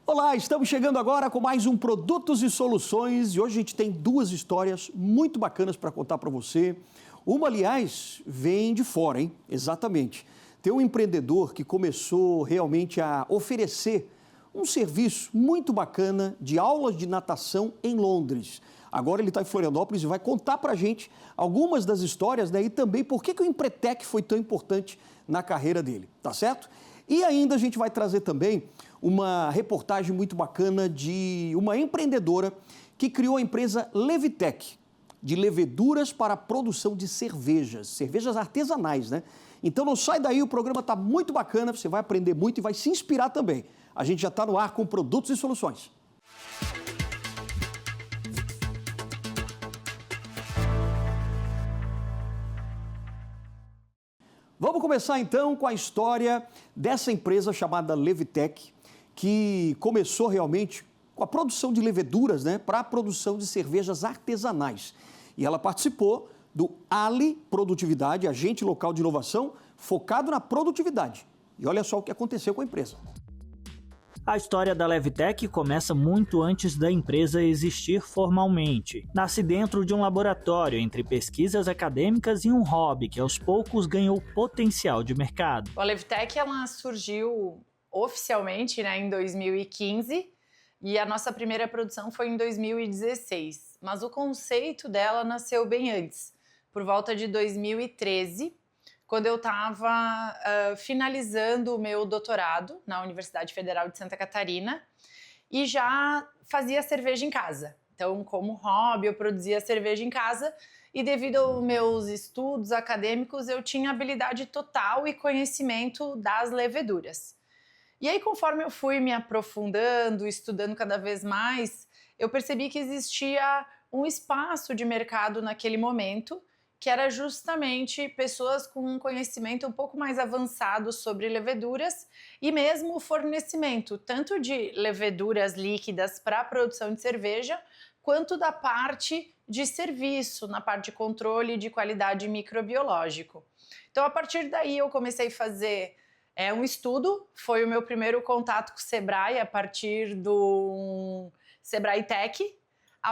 Olá, estamos chegando agora com mais um Produtos e Soluções e hoje a gente tem duas histórias muito bacanas para contar para você. Uma, aliás, vem de fora, hein? Exatamente. Tem um empreendedor que começou realmente a oferecer um serviço muito bacana de aulas de natação em Londres. Agora ele está em Florianópolis e vai contar para a gente algumas das histórias, né? E também por que o Empretec foi tão importante na carreira dele, tá certo? E ainda a gente vai trazer também uma reportagem muito bacana de uma empreendedora que criou a empresa Levitec, de leveduras para a produção de cervejas artesanais, né? Então não sai daí, o programa está muito bacana, você vai aprender muito e vai se inspirar também. A gente já está no ar com Produtos e Soluções. Vamos começar então com a história dessa empresa chamada Levitec, que começou realmente com a produção de leveduras, né, para a produção de cervejas artesanais. E ela participou do Ali Produtividade, agente local de inovação focado na produtividade. E olha só o que aconteceu com a empresa. A história da Levitec começa muito antes da empresa existir formalmente. Nasce dentro de um laboratório entre pesquisas acadêmicas e um hobby que aos poucos ganhou potencial de mercado. A Levitec ela surgiu oficialmente, né, em 2015 e a nossa primeira produção foi em 2016. Mas o conceito dela nasceu bem antes, por volta de 2013, quando eu estava finalizando o meu doutorado na Universidade Federal de Santa Catarina e já fazia cerveja em casa. Então, como hobby, eu produzia cerveja em casa e devido aos meus estudos acadêmicos, eu tinha habilidade total e conhecimento das leveduras. E aí, conforme eu fui me aprofundando, estudando cada vez mais, eu percebi que existia um espaço de mercado naquele momento, que era justamente pessoas com um conhecimento um pouco mais avançado sobre leveduras e mesmo o fornecimento, tanto de leveduras líquidas para a produção de cerveja, quanto da parte de serviço, na parte de controle de qualidade microbiológico. Então, a partir daí, eu comecei a fazer um estudo, foi o meu primeiro contato com o Sebrae, a partir do Sebrae Tech,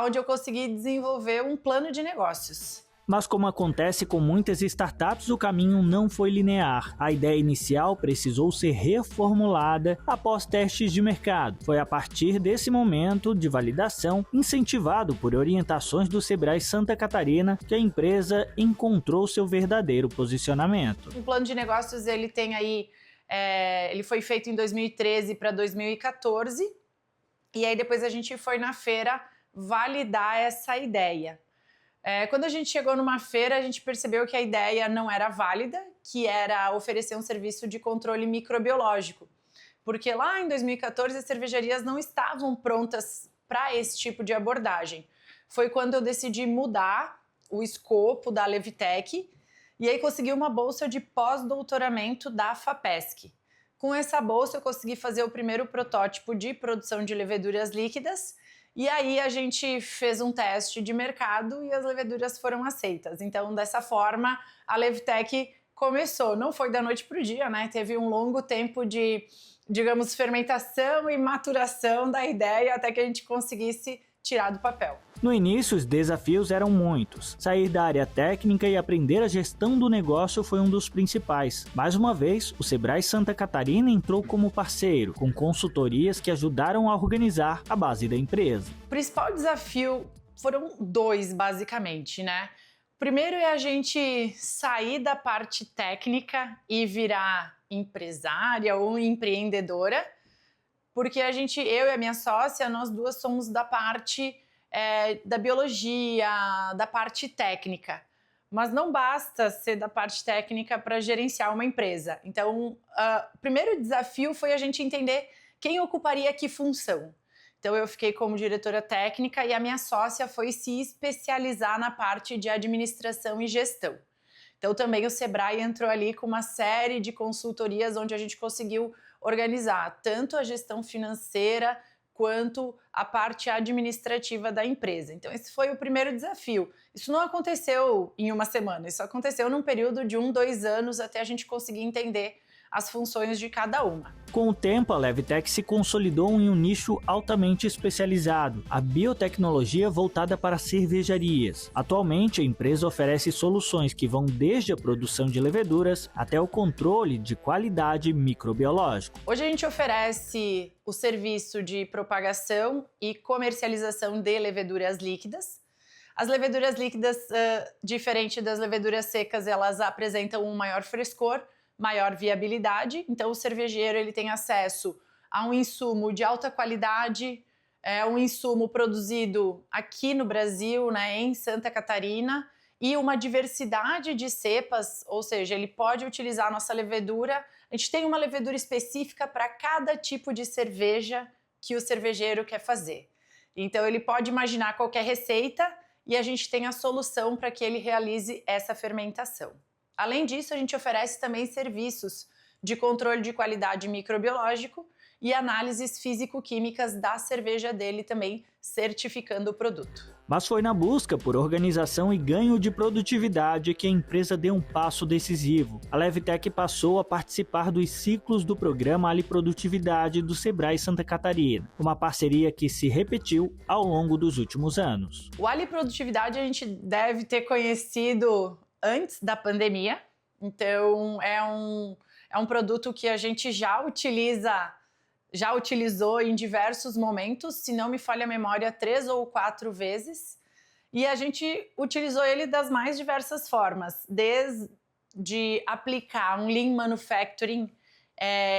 onde eu consegui desenvolver um plano de negócios. Mas como acontece com muitas startups, o caminho não foi linear. A ideia inicial precisou ser reformulada após testes de mercado. Foi a partir desse momento de validação, incentivado por orientações do Sebrae Santa Catarina, que a empresa encontrou seu verdadeiro posicionamento. O plano de negócios ele tem aí, ele foi feito em 2013 para 2014, e aí depois a gente foi na feira validar essa ideia. Quando a gente chegou numa feira, a gente percebeu que a ideia não era válida, que era oferecer um serviço de controle microbiológico. Porque lá em 2014 as cervejarias não estavam prontas para esse tipo de abordagem. Foi quando eu decidi mudar o escopo da Levitec e aí consegui uma bolsa de pós-doutoramento da FAPESC. Com essa bolsa eu consegui fazer o primeiro protótipo de produção de leveduras líquidas. E aí a gente fez um teste de mercado e as leveduras foram aceitas. Então, dessa forma, a Levitec começou. Não foi da noite para o dia, né? Teve um longo tempo de, digamos, fermentação e maturação da ideia até que a gente conseguisse tirar do papel. No início, os desafios eram muitos. Sair da área técnica e aprender a gestão do negócio foi um dos principais. Mais uma vez, o Sebrae Santa Catarina entrou como parceiro, com consultorias que ajudaram a organizar a base da empresa. O principal desafio foram dois, basicamente, né? O primeiro é a gente sair da parte técnica e virar empresária ou empreendedora, porque eu e a minha sócia, nós duas somos da parte da biologia, da parte técnica. Mas não basta ser da parte técnica para gerenciar uma empresa. Então, o primeiro desafio foi a gente entender quem ocuparia que função. Então, eu fiquei como diretora técnica e a minha sócia foi se especializar na parte de administração e gestão. Então, também o Sebrae entrou ali com uma série de consultorias onde a gente conseguiu organizar tanto a gestão financeira quanto a parte administrativa da empresa. Então, esse foi o primeiro desafio. Isso não aconteceu em uma semana, isso aconteceu num período de 1, 2 anos até a gente conseguir entender as funções de cada uma. Com o tempo, a Levtech se consolidou em um nicho altamente especializado, a biotecnologia voltada para cervejarias. Atualmente, a empresa oferece soluções que vão desde a produção de leveduras até o controle de qualidade microbiológica. Hoje a gente oferece o serviço de propagação e comercialização de leveduras líquidas. As leveduras líquidas, diferente das leveduras secas, elas apresentam um maior frescor, maior viabilidade, então o cervejeiro ele tem acesso a um insumo de alta qualidade, um insumo produzido aqui no Brasil, né, em Santa Catarina, e uma diversidade de cepas, ou seja, ele pode utilizar a nossa levedura. A gente tem uma levedura específica para cada tipo de cerveja que o cervejeiro quer fazer. Então ele pode imaginar qualquer receita e a gente tem a solução para que ele realize essa fermentação. Além disso, a gente oferece também serviços de controle de qualidade microbiológico e análises físico-químicas da cerveja dele também, certificando o produto. Mas foi na busca por organização e ganho de produtividade que a empresa deu um passo decisivo. A Levtech passou a participar dos ciclos do programa Ali Produtividade do Sebrae Santa Catarina, uma parceria que se repetiu ao longo dos últimos anos. O Ali Produtividade a gente deve ter conhecido antes da pandemia, então é um produto que a gente já utilizou em diversos momentos, se não me falha a memória, 3 ou 4 vezes, e a gente utilizou ele das mais diversas formas, desde aplicar um Lean Manufacturing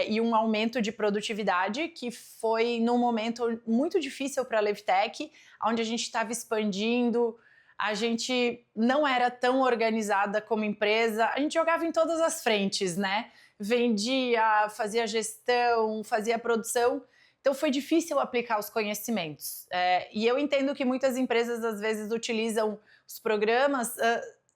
e um aumento de produtividade, que foi num momento muito difícil para a Levtech, onde a gente estava expandindo. A gente não era tão organizada como empresa, a gente jogava em todas as frentes, né? Vendia, fazia gestão, fazia produção, então foi difícil aplicar os conhecimentos. E eu entendo que muitas empresas às vezes utilizam os programas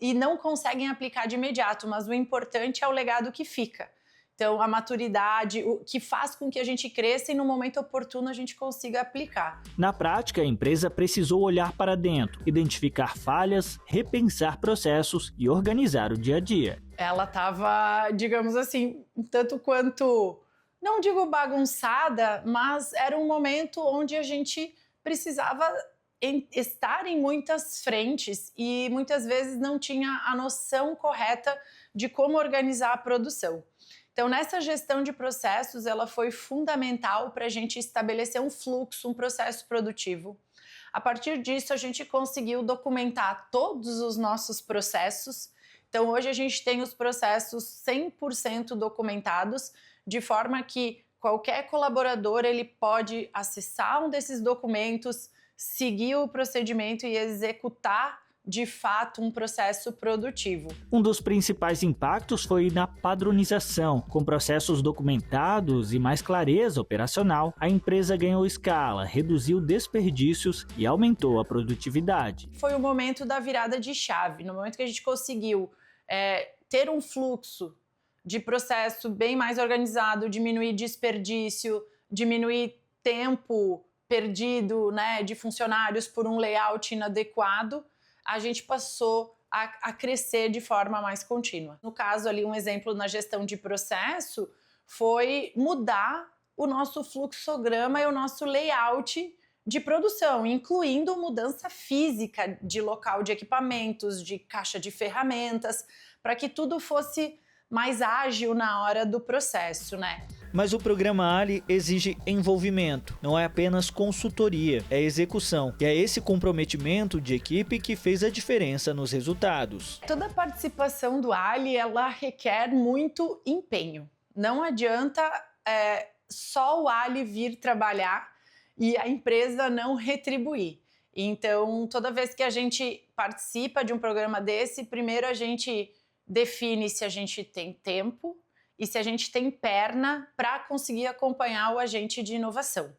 e não conseguem aplicar de imediato, mas o importante é o legado que fica. Então, a maturidade, o que faz com que a gente cresça e no momento oportuno a gente consiga aplicar. Na prática, a empresa precisou olhar para dentro, identificar falhas, repensar processos e organizar o dia a dia. Ela estava, digamos assim, um tanto quanto, não digo bagunçada, mas era um momento onde a gente precisava estar em muitas frentes e muitas vezes não tinha a noção correta de como organizar a produção. Então, nessa gestão de processos, ela foi fundamental para a gente estabelecer um fluxo, um processo produtivo. A partir disso, a gente conseguiu documentar todos os nossos processos. Então, hoje a gente tem os processos 100% documentados, de forma que qualquer colaborador ele pode acessar um desses documentos, seguir o procedimento e executar de fato um processo produtivo. Um dos principais impactos foi na padronização. Com processos documentados e mais clareza operacional, a empresa ganhou escala, reduziu desperdícios e aumentou a produtividade. Foi o momento da virada de chave, no momento que a gente conseguiu ter um fluxo de processo bem mais organizado, diminuir desperdício, diminuir tempo perdido, né, de funcionários por um layout inadequado, a gente passou a crescer de forma mais contínua. No caso ali, um exemplo na gestão de processo foi mudar o nosso fluxograma e o nosso layout de produção, incluindo mudança física de local de equipamentos, de caixa de ferramentas, para que tudo fosse mais ágil na hora do processo, né? Mas o programa Ali exige envolvimento, não é apenas consultoria, é execução. E é esse comprometimento de equipe que fez a diferença nos resultados. Toda a participação do Ali, ela requer muito empenho. Não adianta só o Ali vir trabalhar e a empresa não retribuir. Então, toda vez que a gente participa de um programa desse, primeiro a gente define se a gente tem tempo e se a gente tem perna para conseguir acompanhar o agente de inovação.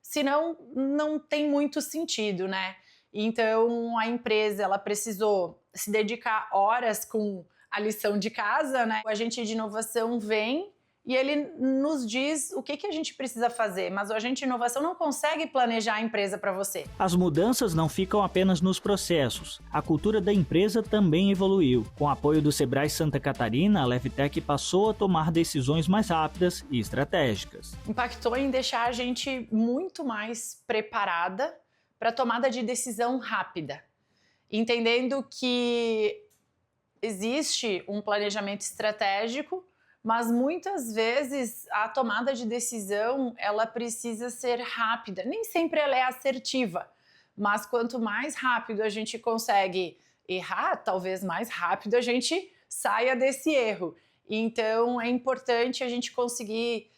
Senão, não tem muito sentido, né? Então, a empresa ela precisou se dedicar horas com a lição de casa, né? O agente de inovação vem e ele nos diz o que a gente precisa fazer, mas o agente de inovação não consegue planejar a empresa para você. As mudanças não ficam apenas nos processos. A cultura da empresa também evoluiu. Com o apoio do Sebrae Santa Catarina, a Levtech passou a tomar decisões mais rápidas e estratégicas. Impactou em deixar a gente muito mais preparada para tomada de decisão rápida, entendendo que existe um planejamento estratégico, mas muitas vezes a tomada de decisão ela precisa ser rápida. Nem sempre ela é assertiva, mas quanto mais rápido a gente consegue errar, talvez mais rápido a gente saia desse erro. Então é importante a gente conseguir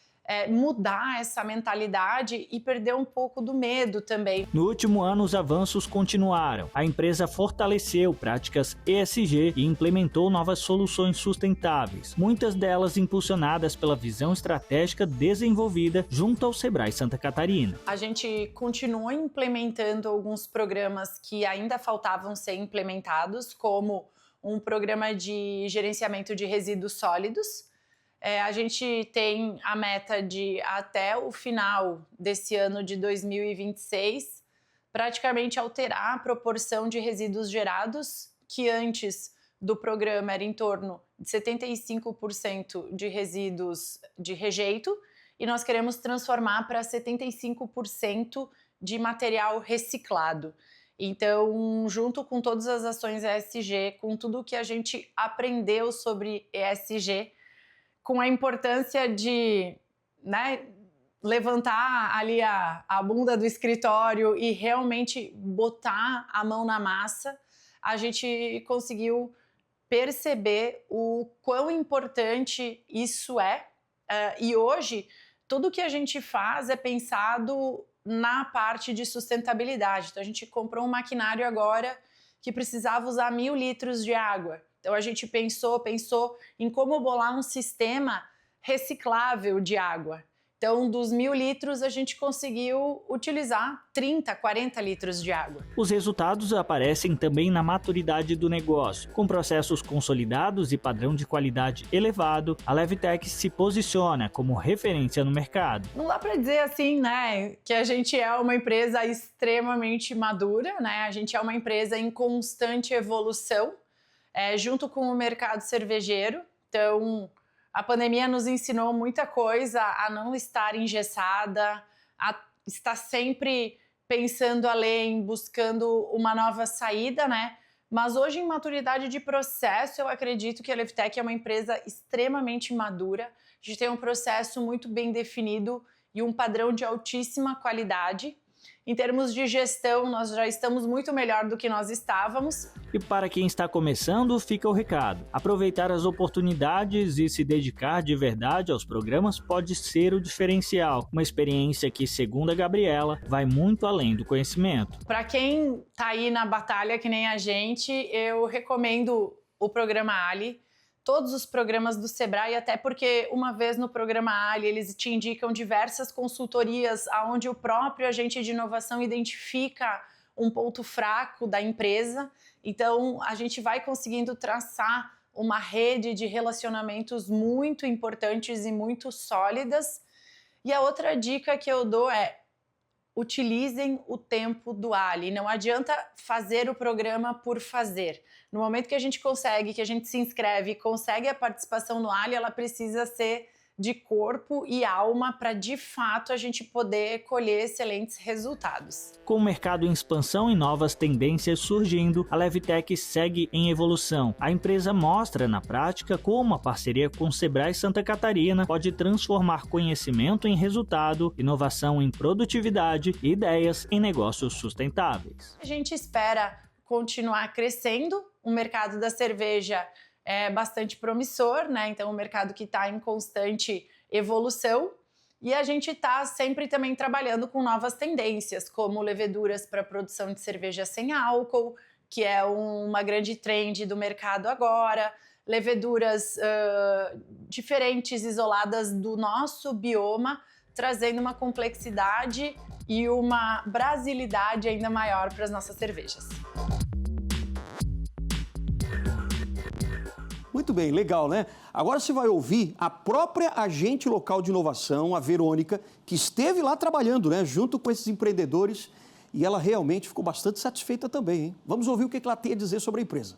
mudar essa mentalidade e perder um pouco do medo também. No último ano, os avanços continuaram. A empresa fortaleceu práticas ESG e implementou novas soluções sustentáveis, muitas delas impulsionadas pela visão estratégica desenvolvida junto ao Sebrae Santa Catarina. A gente continuou implementando alguns programas que ainda faltavam ser implementados, como um programa de gerenciamento de resíduos sólidos. A gente tem a meta de, até o final desse ano de 2026, praticamente alterar a proporção de resíduos gerados, que antes do programa era em torno de 75% de resíduos de rejeito, e nós queremos transformar para 75% de material reciclado. Então, junto com todas as ações ESG, com tudo que a gente aprendeu sobre ESG, com a importância de levantar ali a bunda do escritório e realmente botar a mão na massa, a gente conseguiu perceber o quão importante isso é. E hoje, tudo que a gente faz é pensado na parte de sustentabilidade. Então, a gente comprou um maquinário agora que precisava usar 1.000 litros de água. Então, a gente pensou em como bolar um sistema reciclável de água. Então, dos 1.000 litros, a gente conseguiu utilizar 30, 40 litros de água. Os resultados aparecem também na maturidade do negócio. Com processos consolidados e padrão de qualidade elevado, a Levtech se posiciona como referência no mercado. Não dá para dizer assim, que a gente é uma empresa extremamente madura, A gente é uma empresa em constante evolução, junto com o mercado cervejeiro. Então, a pandemia nos ensinou muita coisa, a não estar engessada, a estar sempre pensando além, buscando uma nova saída, Mas hoje, em maturidade de processo, eu acredito que a Levtech é uma empresa extremamente madura. A gente tem um processo muito bem definido e um padrão de altíssima qualidade. Em termos de gestão, nós já estamos muito melhor do que nós estávamos. E para quem está começando, fica o recado. Aproveitar as oportunidades e se dedicar de verdade aos programas pode ser o diferencial. Uma experiência que, segundo a Gabriela, vai muito além do conhecimento. Para quem está aí na batalha que nem a gente, eu recomendo o programa Ali. Todos os programas do Sebrae, até porque uma vez no programa Ali eles te indicam diversas consultorias onde o próprio agente de inovação identifica um ponto fraco da empresa. Então, a gente vai conseguindo traçar uma rede de relacionamentos muito importantes e muito sólidas. E a outra dica que eu dou é: utilizem o tempo do Ali. Não adianta fazer o programa por fazer. No momento que a gente consegue, que a gente se inscreve e consegue a participação no Ali, ela precisa ser de corpo e alma para, de fato, a gente poder colher excelentes resultados. Com o mercado em expansão e novas tendências surgindo, a Levtech segue em evolução. A empresa mostra na prática como a parceria com o Sebrae Santa Catarina pode transformar conhecimento em resultado, inovação em produtividade e ideias em negócios sustentáveis. A gente espera continuar crescendo. O mercado da cerveja é bastante promissor, Então, um mercado que está em constante evolução. E a gente está sempre também trabalhando com novas tendências, como leveduras para produção de cerveja sem álcool, que é uma grande trend do mercado agora. Leveduras diferentes, isoladas do nosso bioma, trazendo uma complexidade e uma brasilidade ainda maior para as nossas cervejas. Muito bem, legal, né? Agora você vai ouvir a própria agente local de inovação, a Verônica, que esteve lá trabalhando, né, junto com esses empreendedores, e ela realmente ficou bastante satisfeita também, hein? Vamos ouvir o que ela tem a dizer sobre a empresa.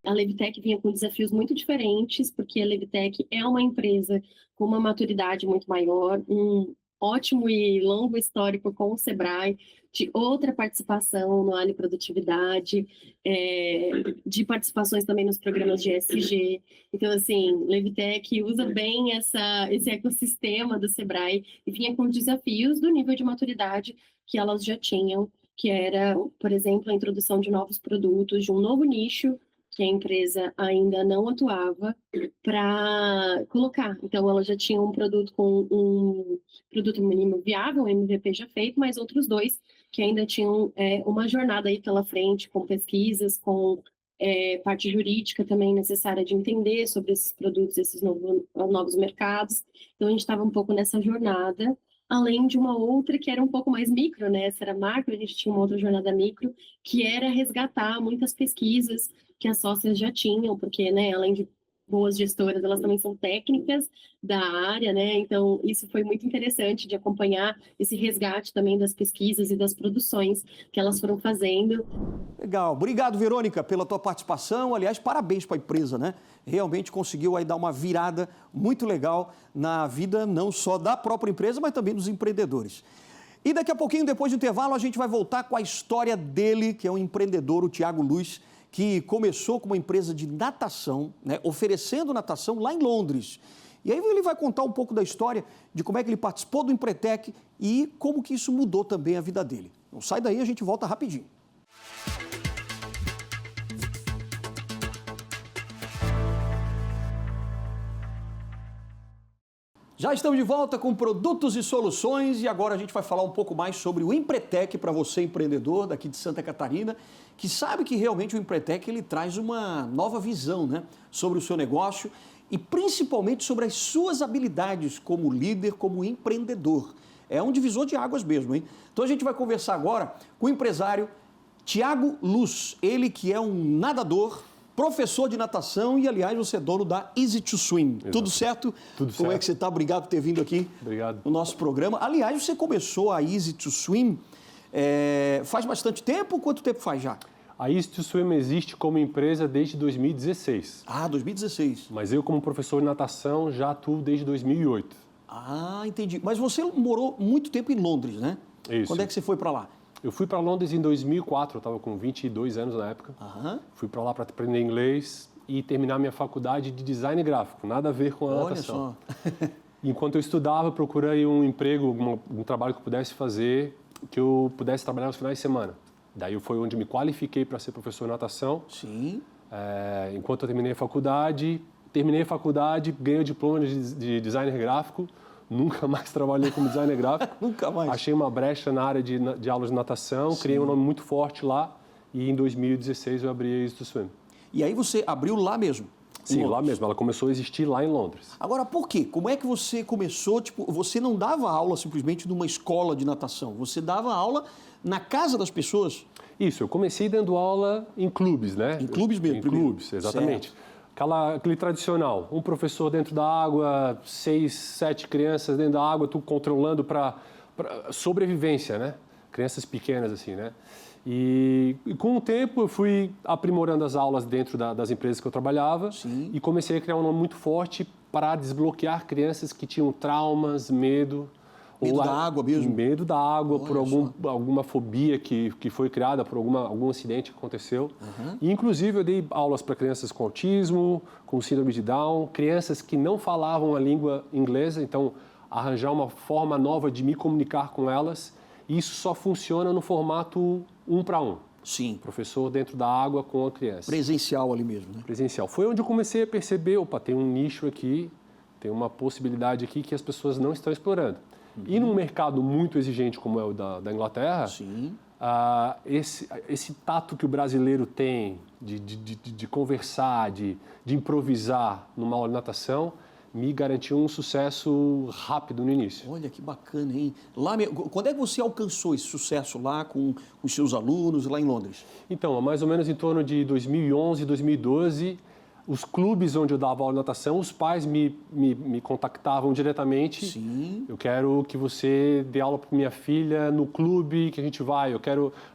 A Levitec vinha com desafios muito diferentes, porque a Levitec é uma empresa com uma maturidade muito maior, um ótimo e longo histórico com o Sebrae, de outra participação no Ali Produtividade, de participações também nos programas de ESG. Então, assim, Levitec usa bem esse ecossistema do Sebrae e vinha com desafios do nível de maturidade que elas já tinham, que era, por exemplo, a introdução de novos produtos, de um novo nicho que a empresa ainda não atuava, para colocar. Então, ela já tinha um produto com um produto mínimo viável, um MVP já feito, mas outros dois que ainda tinham uma jornada aí pela frente, com pesquisas, com parte jurídica também necessária de entender sobre esses produtos, esses novos mercados. Então, a gente estava um pouco nessa jornada, além de uma outra que era um pouco mais micro, né? Essa era macro, a gente tinha uma outra jornada micro, que era resgatar muitas pesquisas que as sócias já tinham, porque, né, além de boas gestoras, elas também são técnicas da área, né? Então, isso foi muito interessante de acompanhar esse resgate também das pesquisas e das produções que elas foram fazendo. Legal. Obrigado, Verônica, pela tua participação. Aliás, parabéns para a empresa, né? Realmente conseguiu aí dar uma virada muito legal na vida, não só da própria empresa, mas também dos empreendedores. E daqui a pouquinho, depois do intervalo, a gente vai voltar com a história dele, que é um empreendedor, o Thiago Luz, que começou com uma empresa de natação, né, oferecendo natação lá em Londres. E aí ele vai contar um pouco da história de como é que ele participou do Empretec e como que isso mudou também a vida dele. Não sai daí, a gente volta rapidinho. Já estamos de volta com produtos e soluções e agora a gente vai falar um pouco mais sobre o Empretec para você, empreendedor daqui de Santa Catarina, que sabe que realmente o Empretec ele traz uma nova visão, né, sobre o seu negócio e principalmente sobre as suas habilidades como líder, como empreendedor. É um divisor de águas mesmo, hein? Então a gente vai conversar agora com o empresário Thiago Luz, ele que é um nadador, professor de natação e, aliás, você é dono da Easy2Swim. Exato. Tudo certo? Tudo certo. Como é que você está? Obrigado por ter vindo aqui. Obrigado. No nosso programa. Aliás, você começou a Easy2Swim faz bastante tempo? Quanto tempo faz já? A Easy2Swim existe como empresa desde 2016. Ah, 2016. Mas eu, como professor de natação, já atuo desde 2008. Ah, entendi. Mas você morou muito tempo em Londres, né? Isso. Quando é que você foi para lá? Eu fui para Londres em 2004, eu estava com 22 anos na época. Aham. Fui para lá para aprender inglês e terminar minha faculdade de design gráfico, nada a ver com a natação. Olha só. Enquanto eu estudava, procurei um emprego, um trabalho que eu pudesse fazer, que eu pudesse trabalhar nos finais de semana. Daí foi onde me qualifiquei para ser professor de natação. Sim. Enquanto eu terminei a faculdade, ganhei o diploma de designer gráfico. Nunca mais trabalhei como designer gráfico. Nunca mais. Achei uma brecha na área de aulas de natação, criei um nome muito forte lá e em 2016 eu abri a Easy2Swim. E aí você abriu lá mesmo? Sim, lá mesmo. Ela começou a existir lá em Londres. Agora, por quê? Como é que você começou? Tipo, você não dava aula simplesmente numa escola de natação, você dava aula na casa das pessoas? Isso, eu comecei dando aula em clubes, né? Em clubes mesmo? Em clubes, exatamente. Certo. Aquele tradicional, um professor dentro da água, 6, 7 crianças dentro da água, tu controlando para sobrevivência, né? Crianças pequenas assim, né? E com o tempo eu fui aprimorando as aulas dentro das empresas que eu trabalhava. Sim. E comecei a criar um nome muito forte para desbloquear crianças que tinham traumas, medo. Medo da água mesmo? Medo da água, Olha por alguma fobia que foi criada, por algum acidente que aconteceu. Uhum. E, inclusive, eu dei aulas para crianças com autismo, com síndrome de Down, crianças que não falavam a língua inglesa, então arranjar uma forma nova de me comunicar com elas. E isso só funciona no formato 1 para 1. Sim. Professor dentro da água com a criança. Presencial ali mesmo, né? Presencial. Foi onde eu comecei a perceber, tem um nicho aqui, tem uma possibilidade aqui que as pessoas não estão explorando. Uhum. E num mercado muito exigente como é o da Inglaterra, sim. Esse tato que o brasileiro tem de conversar, de improvisar numa aula de natação, me garantiu um sucesso rápido no início. Olha que bacana, hein? Quando é que você alcançou esse sucesso lá com os seus alunos lá em Londres? Então, mais ou menos em torno de 2011, 2012, os clubes onde eu dava aula de natação, os pais me contactavam diretamente. Sim. Eu quero que você dê aula para minha filha no clube que a gente vai.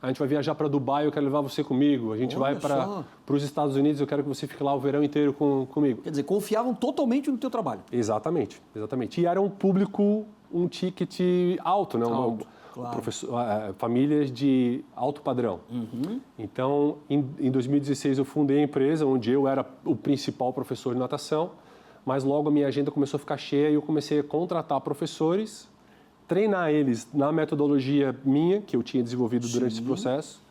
A gente vai viajar para Dubai, eu quero levar você comigo. A gente Olha vai para os Estados Unidos, eu quero que você fique lá o verão inteiro comigo. Quer dizer, confiavam totalmente no teu trabalho. Exatamente, exatamente. E era um público, um ticket alto, né? Alto, claro. Famílias de alto padrão. Então, em 2016 eu fundei a empresa onde eu era o principal professor de natação, mas logo a minha agenda começou a ficar cheia e eu comecei a contratar professores, treinar eles na metodologia minha, que eu tinha desenvolvido durante esse processo,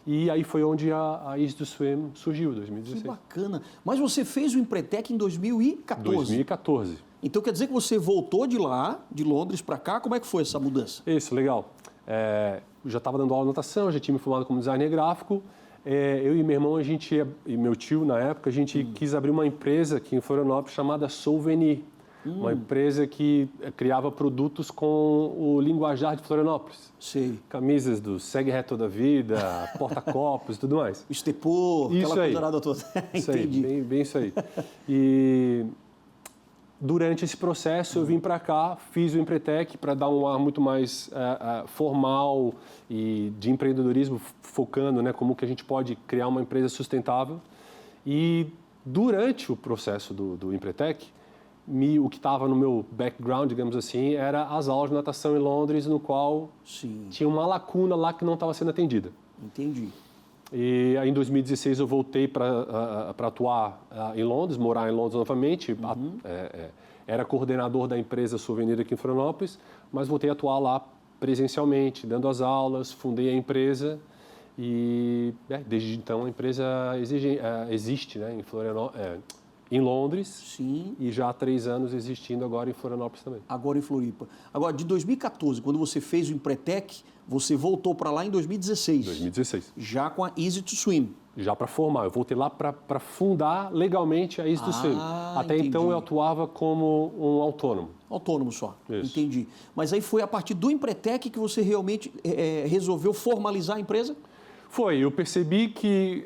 e aí foi onde a Easy to Swim surgiu, em 2016. Que bacana. Mas você fez o Empretec em 2014. 2014. Então quer dizer que você voltou de lá, de Londres para cá, como é que foi essa mudança? Isso, legal. Eu já estava dando aula de natação, já tinha me formado como designer gráfico. Eu e meu irmão, e meu tio na época, a gente quis abrir uma empresa aqui em Florianópolis chamada Souvenir. Uma empresa que criava produtos com o linguajar de Florianópolis. Sei. Camisas do Segue Reto Toda a Vida, porta-copos e tudo mais. Estepô, aquela coisa nada toda. Isso Entendi. aí, bem isso aí. E durante esse processo eu vim para cá, fiz o Empretec para dar um ar muito mais formal e de empreendedorismo, focando, né, como que a gente pode criar uma empresa sustentável. E durante o processo do Empretec, o que estava no meu background, digamos assim, era as aulas de natação em Londres, no qual tinha uma lacuna lá que não estava sendo atendida. Entendi. E aí, em 2016 eu voltei para atuar em Londres, morar em Londres novamente. Era coordenador da empresa Souvenir aqui em Florianópolis, mas voltei a atuar lá presencialmente, dando as aulas, fundei a empresa e desde então a empresa existe, né, em Londres. Sim. E já há 3 anos existindo agora em Florianópolis também. Agora em Floripa. Agora, de 2014, quando você fez o Empretec, você voltou para lá em 2016. 2016. Já com a Easy to Swim. Já para formar. Eu voltei lá para fundar legalmente a Easy to Swim. Até entendi. então eu atuava como um autônomo. Autônomo só. Isso. Entendi. Mas aí foi a partir do Empretec que você realmente resolveu formalizar a empresa? Foi. Eu percebi que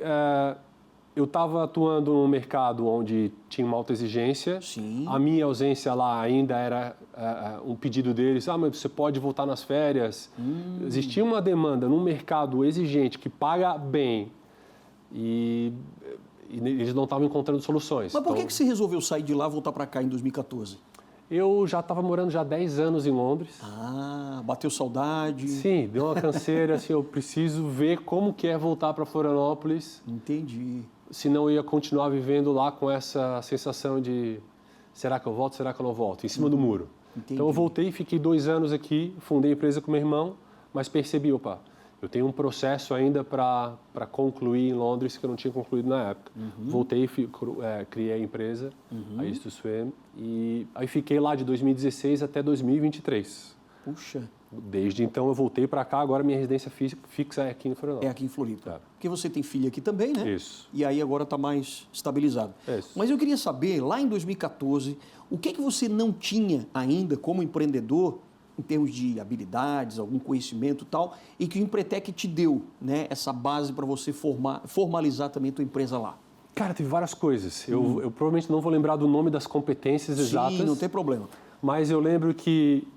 eu estava atuando num mercado onde tinha uma alta exigência. Sim. A minha ausência lá ainda era um pedido deles. Mas você pode voltar nas férias. Existia uma demanda num mercado exigente que paga bem e eles não estavam encontrando soluções. Mas por que você resolveu sair de lá e voltar para cá em 2014? Eu já estava morando já há 10 anos em Londres. Bateu saudade. Sim, deu uma canseira, assim, eu preciso ver como que é voltar para Florianópolis. Entendi. Senão eu ia continuar vivendo lá com essa sensação de será que eu volto, será que eu não volto? Em cima do muro. Entendi. Então eu voltei, fiquei 2 anos aqui, fundei a empresa com meu irmão, mas percebi, eu tenho um processo ainda para concluir em Londres que eu não tinha concluído na época. Voltei, criei a empresa, a Easy to Swim, e aí fiquei lá de 2016 até 2023. Puxa. Desde então eu voltei para cá, agora minha residência fixa é aqui em Florianópolis. É aqui em Floripa. Porque você tem filha aqui também, né? Isso. E aí agora está mais estabilizado. Isso. Mas eu queria saber, lá em 2014, o que você não tinha ainda como empreendedor, em termos de habilidades, algum conhecimento e tal, e que o Empretec te deu, né? Essa base para você formalizar também a tua empresa lá. Cara, teve várias coisas. Eu provavelmente não vou lembrar do nome das competências exatas. Sim, não tem problema. Mas eu lembro que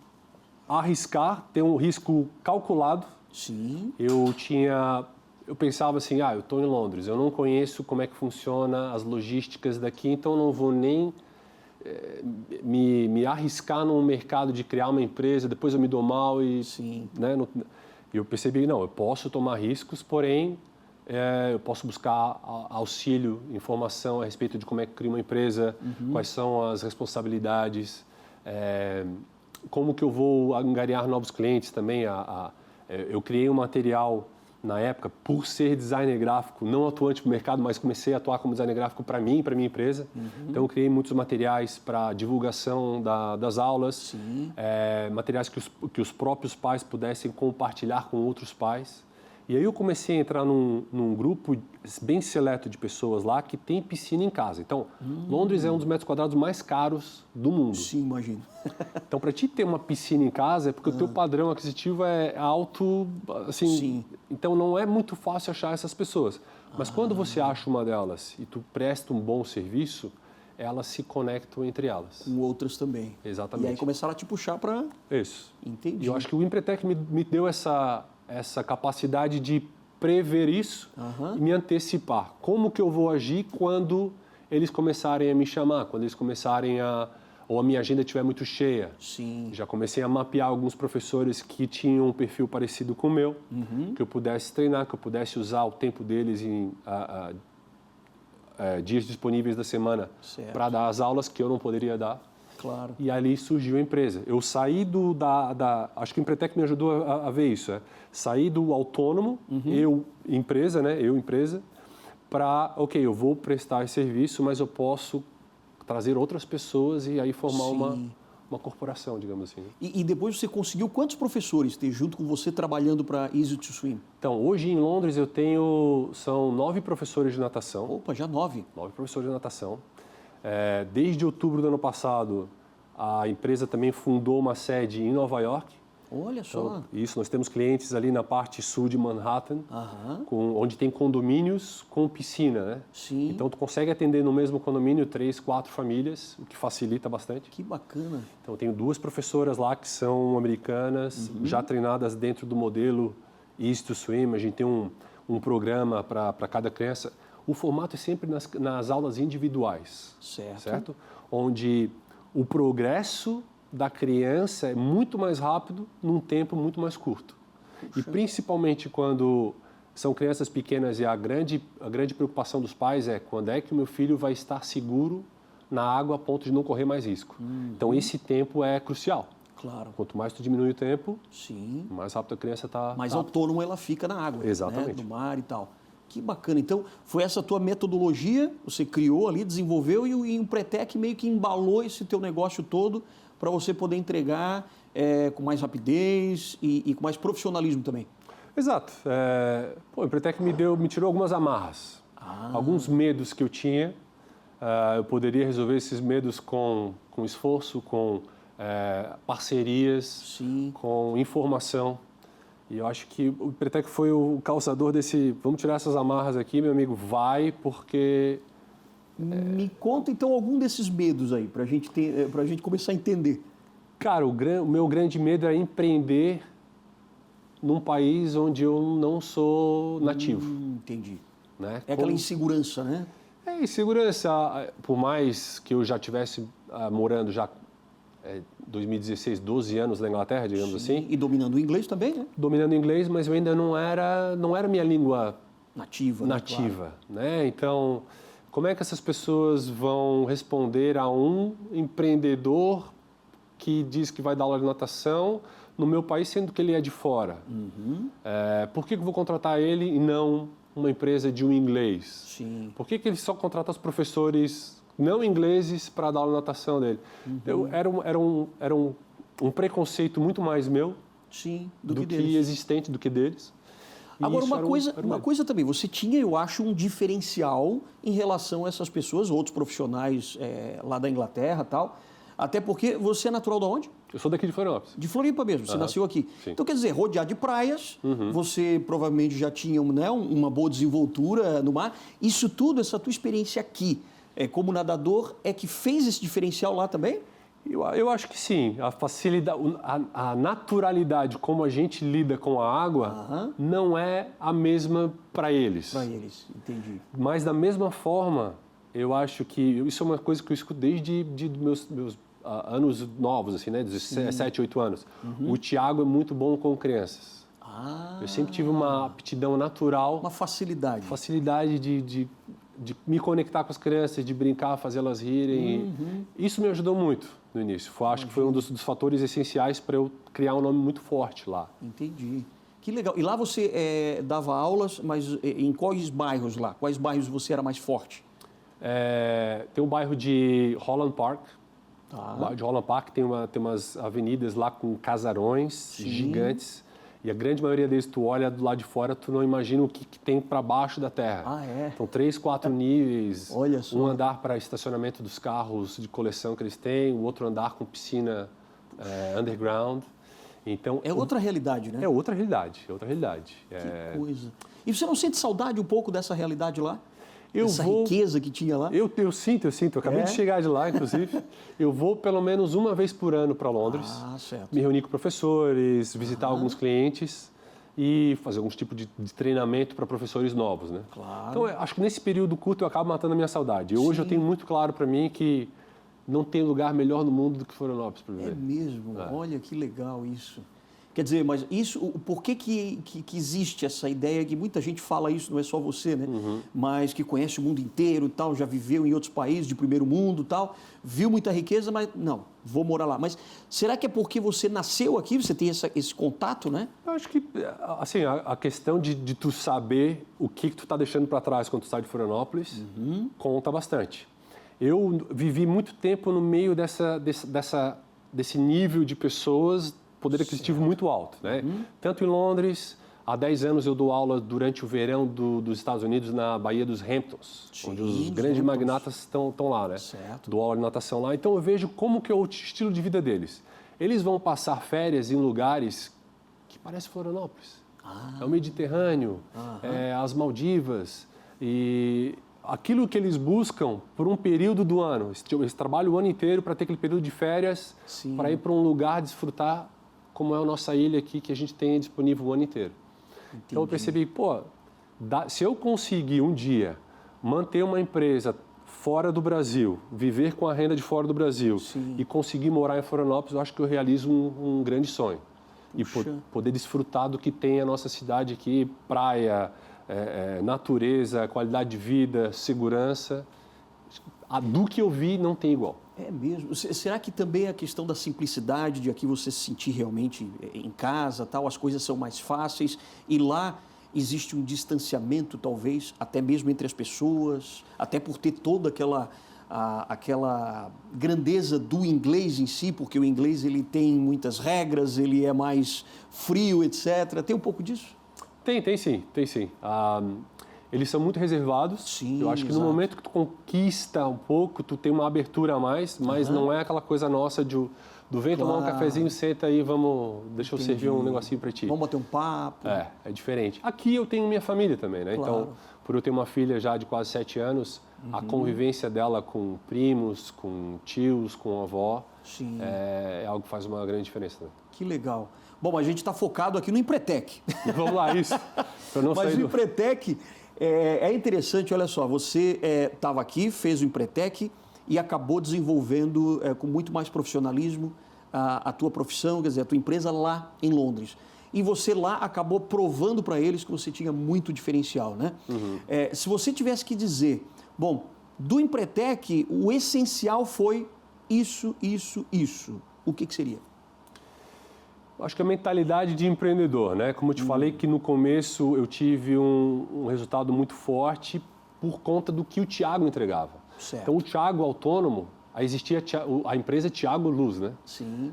arriscar, ter um risco calculado. Sim. Eu pensava assim, eu estou em Londres, eu não conheço como é que funciona as logísticas daqui, então não vou nem me arriscar num mercado de criar uma empresa, depois eu me dou mal e... Sim. Né, eu percebi, não, eu posso tomar riscos, porém eu posso buscar auxílio, informação a respeito de como é que cria uma empresa, quais são as responsabilidades, como que eu vou angariar novos clientes também. Eu criei um material na época, por ser designer gráfico, não atuante para o mercado, mas comecei a atuar como designer gráfico para mim, para minha empresa. Então, eu criei muitos materiais para divulgação das aulas, materiais que os próprios pais pudessem compartilhar com outros pais. E aí eu comecei a entrar num grupo bem seleto de pessoas lá que tem piscina em casa. Então, Londres é um dos metros quadrados mais caros do mundo. Sim, imagino. Então, para ti ter uma piscina em casa é porque o teu padrão aquisitivo é alto, assim. Sim. Então, não é muito fácil achar essas pessoas. Mas quando você acha uma delas e tu presta um bom serviço, elas se conectam entre elas. Com outras também. Exatamente. E aí começaram a te puxar para... Isso. Entendi. E eu acho que o Empretec me deu essa capacidade de prever isso e me antecipar. Como que eu vou agir quando eles começarem a me chamar, quando eles começarem ou a minha agenda estiver muito cheia. Sim. Já comecei a mapear alguns professores que tinham um perfil parecido com o meu, que eu pudesse treinar, que eu pudesse usar o tempo deles em dias disponíveis da semana para dar as aulas que eu não poderia dar. Claro. E ali surgiu a empresa. Eu saí acho que o Empretec me ajudou a ver isso. Saí do autônomo, eu empresa, para, ok, eu vou prestar esse serviço, mas eu posso trazer outras pessoas e aí formar uma corporação, digamos assim. E depois você conseguiu quantos professores ter junto com você trabalhando para Easy to Swim? Então, hoje em Londres são 9 professores de natação. Opa, já 9. 9 professores de natação. Desde outubro do ano passado, a empresa também fundou uma sede em Nova York. Olha só. Então, nós temos clientes ali na parte sul de Manhattan, onde tem condomínios com piscina, né? Sim. Então, tu consegue atender no mesmo condomínio 3, 4 famílias, o que facilita bastante. Que bacana. Então, eu tenho 2 professoras lá que são americanas, já treinadas dentro do modelo Easy to Swim. A gente tem um programa para cada criança. O formato é sempre nas aulas individuais, certo? Onde o progresso da criança é muito mais rápido num tempo muito mais curto. Puxa. E principalmente quando são crianças pequenas e a grande preocupação dos pais é quando é que o meu filho vai estar seguro na água a ponto de não correr mais risco. Então esse tempo é crucial. Claro. Quanto mais tu diminui o tempo, sim, mais rápido a criança está... Mais autônoma ela fica na água. Exatamente. Né? No mar e tal. Que bacana. Então, foi essa tua metodologia, você criou ali, desenvolveu e o Empretec meio que embalou esse teu negócio todo para você poder entregar com mais rapidez e com mais profissionalismo também. Exato. O Empretec me tirou algumas amarras. Alguns medos que eu tinha, eu poderia resolver esses medos com esforço, com parcerias, Sim. com informação. E eu acho que o Empretec foi o causador desse... Vamos tirar essas amarras aqui, meu amigo, vai, porque... Me conta, então, algum desses medos aí, para a gente começar a entender. Cara, o meu grande medo é empreender num país onde eu não sou nativo. Entendi. Né? É aquela insegurança, né? Insegurança. Por mais que eu já estivesse morando já 2016, 12 anos na Inglaterra, digamos assim. E dominando o inglês também, né? Dominando o inglês, mas eu ainda não era minha língua nativa. Claro. Né? Então, como é que essas pessoas vão responder a um empreendedor que diz que vai dar aula de natação no meu país, sendo que ele é de fora? Por que eu vou contratar ele e não uma empresa de um inglês? Sim. Por que ele só contrata os professores não ingleses para dar aula de natação dele? Era um preconceito muito mais meu do que existente, do que deles. E agora, uma coisa também, você tinha, eu acho, um diferencial em relação a essas pessoas, outros profissionais lá da Inglaterra e tal, até porque você é natural de onde? Eu sou daqui de Florianópolis. De Floripa mesmo, você nasceu aqui. Sim. Então, quer dizer, rodeado de praias, você provavelmente já tinha uma boa desenvoltura no mar. Isso tudo, essa tua experiência aqui, como nadador, é que fez esse diferencial lá também? Eu acho que sim. A facilidade, a naturalidade como a gente lida com a água não é a mesma para eles. Para eles, entendi. Mas da mesma forma, eu acho que isso é uma coisa que eu escuto desde meus anos novos, assim, né? Dos 7, 8 anos. O Thiago é muito bom com crianças. Eu sempre tive uma aptidão natural. Uma facilidade. Facilidade de me conectar com as crianças, de brincar, fazê-las rirem. Isso me ajudou muito no início. Acho que foi um dos fatores essenciais para eu criar um nome muito forte lá. Entendi. Que legal. E lá você dava aulas, mas em quais bairros lá? Quais bairros você era mais forte? Tem um bairro de Holland Park. Tá. O bairro de Holland Park tem umas avenidas lá com casarões gigantes. E a grande maioria deles, tu olha do lado de fora, tu não imagina o que tem para baixo da terra. Ah, é? Então, 3, 4 níveis. Olha só. Um andar para estacionamento dos carros de coleção que eles têm, o outro andar com piscina underground. Então, É outra realidade, né? é outra realidade, é outra realidade. Que coisa. E você não sente saudade um pouco dessa realidade lá? Eu Essa vou- riqueza que tinha lá? Eu sinto. Eu acabei É? de chegar de lá, inclusive. Eu vou pelo menos uma vez por ano para Londres. Ah, certo. Me reunir com professores, visitar alguns clientes e fazer algum tipo de treinamento para professores novos, né? Claro. Então, eu acho que nesse período curto eu acabo matando a minha saudade. Hoje eu tenho muito claro para mim que não tem lugar melhor no mundo do que Florianópolis para É viver. mesmo? Olha que legal isso. Quer dizer, mas isso, por que existe essa ideia que muita gente fala isso, não é só você, né? Mas que conhece o mundo inteiro e tal, já viveu em outros países de primeiro mundo e tal, viu muita riqueza, mas não, vou morar lá. Mas será que é porque você nasceu aqui, você tem esse contato, né? Eu acho que, assim, a questão de tu saber o que tu tá deixando para trás quando tu sai de Florianópolis conta bastante. Eu vivi muito tempo no meio desse nível de pessoas, poder aquisitivo muito alto, né? Tanto em Londres, há 10 anos eu dou aula durante o verão dos Estados Unidos na Baía dos Hamptons, onde os grandes Hamptons. magnatas estão lá, né? Certo. Dou aula de natação lá, então eu vejo como que é o estilo de vida deles. Eles vão passar férias em lugares que parecem Florianópolis. É o Mediterrâneo, as Maldivas, e aquilo que eles buscam por um período do ano. Eles trabalham o ano inteiro para ter aquele período de férias, para ir para um lugar desfrutar como é a nossa ilha aqui, que a gente tem disponível o ano inteiro. Então eu percebi, se eu conseguir um dia manter uma empresa fora do Brasil, viver com a renda de fora do Brasil e conseguir morar em Florianópolis, eu acho que eu realizo um grande sonho. E poder desfrutar do que tem a nossa cidade aqui, praia, natureza, qualidade de vida, segurança. Do que eu vi, não tem igual. É mesmo. Será que também a questão da simplicidade, de aqui você se sentir realmente em casa, tal, as coisas são mais fáceis e lá existe um distanciamento, talvez, até mesmo entre as pessoas, até por ter toda aquela grandeza do inglês em si, porque o inglês ele tem muitas regras, ele é mais frio, etc. Tem um pouco disso? Tem sim. Eles são muito reservados. Sim, eu acho que exato. no momento que tu conquista um pouco, tu tem uma abertura a mais, mas não é aquela coisa nossa do vem tomar um cafezinho, senta aí, deixa eu servir um negocinho para ti. Vamos bater um papo. É diferente. Aqui eu tenho minha família também, né? Claro. Então, por eu ter uma filha já de quase 7 anos, a convivência dela com primos, com tios, com avó, é algo que faz uma grande diferença. Né? Que legal. Bom, a gente está focado aqui no Empretec. Vamos lá, isso. Pra não Mas sair o Empretec é interessante, olha só, você estava aqui, fez o Empretec e acabou desenvolvendo com muito mais profissionalismo a tua profissão, quer dizer, a tua empresa lá em Londres. E você lá acabou provando para eles que você tinha muito diferencial, né? Se você tivesse que dizer, bom, do Empretec, o essencial foi isso, o que seria? Acho que a mentalidade de empreendedor, né? Como eu te falei que no começo eu tive um resultado muito forte por conta do que o Thiago entregava. Certo. Então o Thiago autônomo, existia a empresa Thiago Luz, né? Sim.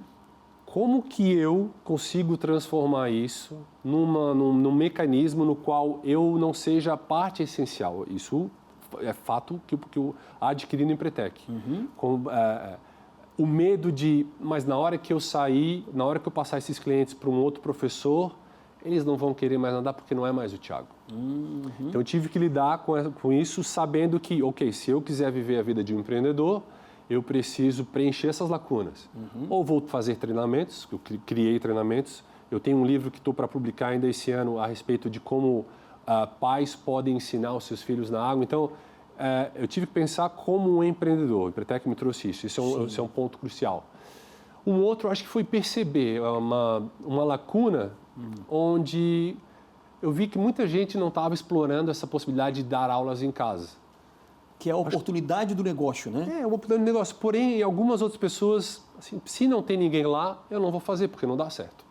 Como que eu consigo transformar isso num mecanismo no qual eu não seja a parte essencial? Isso é fato que eu adquiri no Empretec. O medo mas na hora que eu sair, na hora que eu passar esses clientes para um outro professor, eles não vão querer mais nadar porque não é mais o Thiago. Então eu tive que lidar com isso sabendo que, se eu quiser viver a vida de um empreendedor, eu preciso preencher essas lacunas. Ou vou fazer treinamentos, eu criei treinamentos. Eu tenho um livro que estou para publicar ainda esse ano a respeito de como pais podem ensinar os seus filhos na água. Então, eu tive que pensar como um empreendedor. O Empretec me trouxe isso. Isso é um ponto crucial. Um outro, acho que foi perceber uma lacuna onde eu vi que muita gente não estava explorando essa possibilidade de dar aulas em casa. Que é a oportunidade do negócio, né? É uma oportunidade de negócio. Porém, algumas outras pessoas, assim, se não tem ninguém lá, eu não vou fazer, porque não dá certo.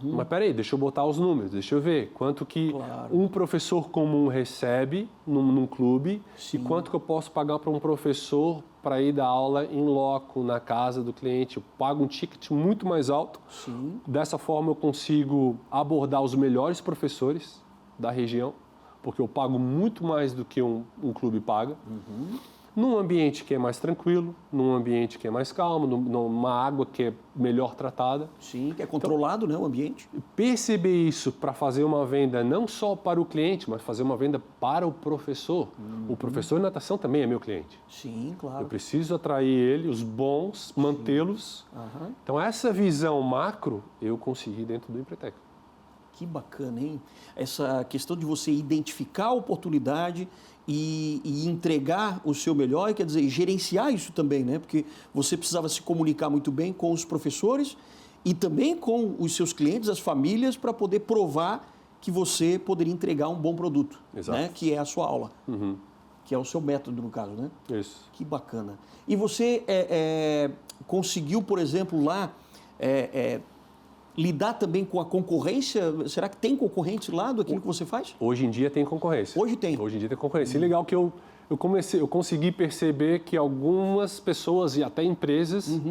Mas peraí, deixa eu botar os números, deixa eu ver quanto que um professor comum recebe num clube e quanto que eu posso pagar para um professor para ir dar aula em loco, na casa do cliente. Eu pago um ticket muito mais alto. Sim. Dessa forma eu consigo abordar os melhores professores da região, porque eu pago muito mais do que um clube paga. Num ambiente que é mais tranquilo, num ambiente que é mais calmo, numa água que é melhor tratada. Sim, que é controlado, né, o ambiente. Perceber isso para fazer uma venda não só para o cliente, mas fazer uma venda para o professor. O professor de natação também é meu cliente. Sim, claro. Eu preciso atrair ele, os bons, mantê-los. Então, essa visão macro eu consegui dentro do Empretec. Que bacana, hein? Essa questão de você identificar a oportunidade e entregar o seu melhor, quer dizer, gerenciar isso também, né? Porque você precisava se comunicar muito bem com os professores e também com os seus clientes, as famílias, para poder provar que você poderia entregar um bom produto, né? Que é a sua aula, que é o seu método, no caso, né? Isso. Que bacana. E você conseguiu, por exemplo, lá... lidar também com a concorrência? Será que tem concorrente lá daquilo que você faz? Hoje em dia tem concorrência. Hoje tem? Hoje em dia tem concorrência. E legal que eu consegui perceber que algumas pessoas e até empresas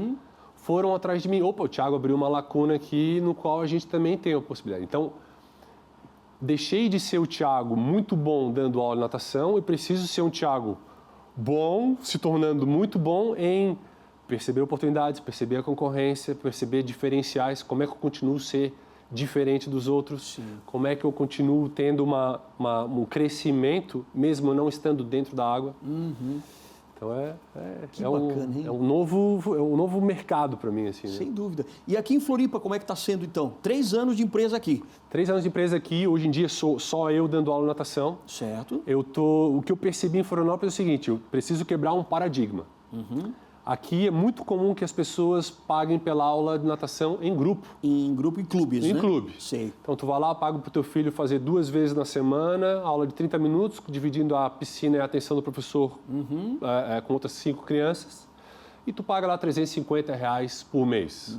foram atrás de mim. Opa, o Thiago abriu uma lacuna aqui no qual a gente também tem a possibilidade. Então, deixei de ser o Thiago muito bom dando aula de natação e preciso ser um Thiago bom, se tornando muito bom em perceber oportunidades, perceber a concorrência, perceber diferenciais, como é que eu continuo a ser diferente dos outros, como é que eu continuo tendo um crescimento, mesmo não estando dentro da água. Então, é um novo mercado para mim. Assim, né? Sem dúvida. E aqui em Floripa, como é que está sendo, então? 3 anos de empresa aqui. 3 anos de empresa aqui, hoje em dia sou só eu dando aula de natação. Certo. O que eu percebi em Florianópolis é o seguinte, eu preciso quebrar um paradigma. Aqui é muito comum que as pessoas paguem pela aula de natação em grupo. Em grupo e clubes, né? Em clube. Sei. Então, tu vai lá, paga para o teu filho fazer 2 vezes na semana, aula de 30 minutos, dividindo a piscina e a atenção do professor com outras 5 crianças, e tu paga lá R$350 por mês.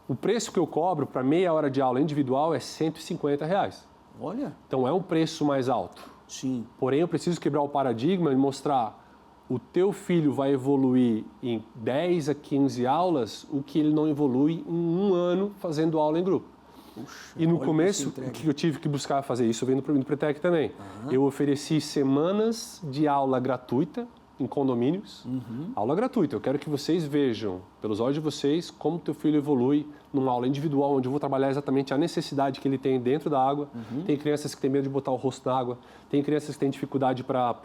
O preço que eu cobro para meia hora de aula individual é R$150. Olha. Então, é um preço mais alto. Sim. Porém, eu preciso quebrar o paradigma e mostrar o teu filho vai evoluir em 10 a 15 aulas, o que ele não evolui em 1 ano fazendo aula em grupo. Puxa, e no começo, o que eu tive que buscar fazer isso, vendo no Empretec também. Eu ofereci semanas de aula gratuita em condomínios, aula gratuita. Eu quero que vocês vejam, pelos olhos de vocês, como teu filho evolui numa aula individual, onde eu vou trabalhar exatamente a necessidade que ele tem dentro da água. Tem crianças que têm medo de botar o rosto na água, tem crianças que têm dificuldade para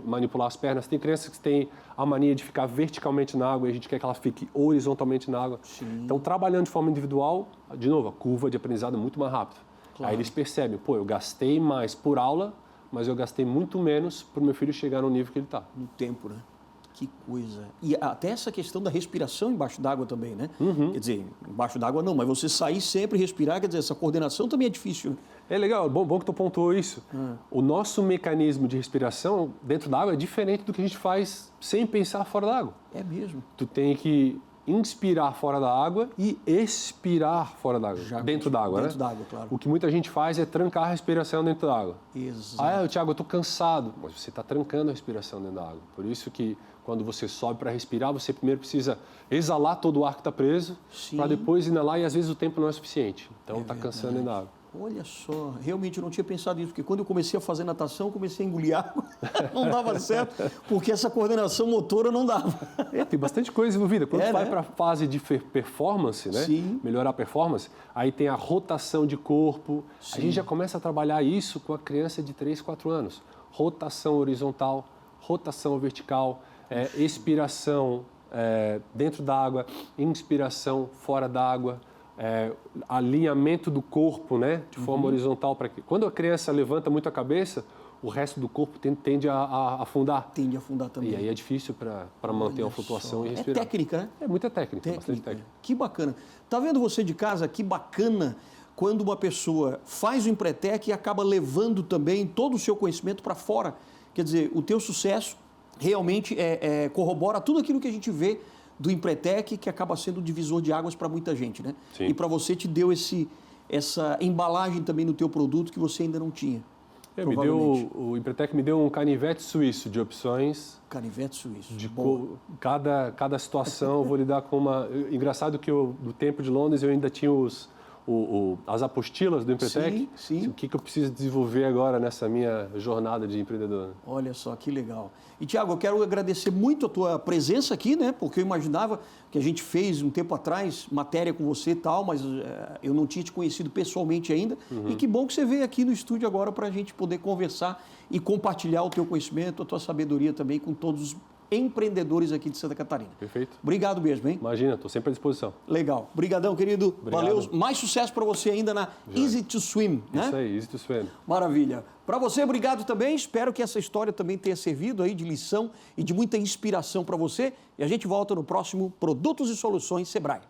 manipular as pernas, tem crianças que têm a mania de ficar verticalmente na água e a gente quer que ela fique horizontalmente na água. Então, trabalhando de forma individual, de novo, a curva de aprendizado é muito mais rápida. Aí eles percebem, pô, eu gastei mais por aula, mas eu gastei muito menos para o meu filho chegar no nível que ele está. No tempo, né? Que coisa. E até essa questão da respiração embaixo d'água também, né? Quer dizer, embaixo d'água não, mas você sair sempre e respirar, quer dizer, essa coordenação também é difícil. Né? É legal, bom que tu pontuou isso. O nosso mecanismo de respiração dentro da água é diferente do que a gente faz sem pensar fora da água. É mesmo. Tu tem que inspirar fora da água e expirar fora da água, dentro da água, né? Dentro da água, claro. O que muita gente faz é trancar a respiração dentro da água. Exato. Thiago, eu tô cansado. Mas você está trancando a respiração dentro da água. Por isso que quando você sobe para respirar, você primeiro precisa exalar todo o ar que está preso, para depois inalar, e às vezes o tempo não é suficiente. Então está cansando dentro da água. Olha só, realmente eu não tinha pensado nisso, porque quando eu comecei a fazer natação, eu comecei a engolir água, não dava certo, porque essa coordenação motora não dava. Tem bastante coisa envolvida. Quando tu vai para a fase de performance, né? Melhorar a performance, aí tem a rotação de corpo. A gente já começa a trabalhar isso com a criança de 3, 4 anos. Rotação horizontal, rotação vertical, expiração dentro da água, inspiração fora da água. Alinhamento do corpo, né, de forma horizontal, para que quando a criança levanta muito a cabeça, o resto do corpo tende a afundar. Tende a afundar também. E aí é difícil para manter uma flutuação e respirar. É técnica, né? É muita técnica, bastante técnica. Que bacana. Tá vendo você de casa? Que bacana quando uma pessoa faz o Empretec e acaba levando também todo o seu conhecimento para fora. Quer dizer, o teu sucesso realmente corrobora tudo aquilo que a gente vê do Empretec, que acaba sendo um divisor de águas para muita gente, né? Sim. E para você te deu essa embalagem também no teu produto que você ainda não tinha. O Empretec me deu um canivete suíço de opções. Canivete suíço. Cada situação eu vou lidar com uma... Engraçado que do tempo de Londres eu ainda tinha as apostilas do Empretec. Sim. O que eu preciso desenvolver agora nessa minha jornada de empreendedor? Olha só, que legal. E, Tiago, eu quero agradecer muito a tua presença aqui, né? Porque eu imaginava que a gente fez um tempo atrás matéria com você e tal, mas eu não tinha te conhecido pessoalmente ainda. E que bom que você veio aqui no estúdio agora para a gente poder conversar e compartilhar o teu conhecimento, a tua sabedoria também com todos os empreendedores aqui de Santa Catarina. Perfeito. Obrigado mesmo, hein? Imagina, estou sempre à disposição. Legal. Obrigadão, querido. Obrigado. Valeu. Mais sucesso para você ainda na Easy to Swim, né? Isso aí, Easy to Swim. Maravilha. Para você, obrigado também. Espero que essa história também tenha servido aí de lição e de muita inspiração para você. E a gente volta no próximo Produtos e Soluções Sebrae.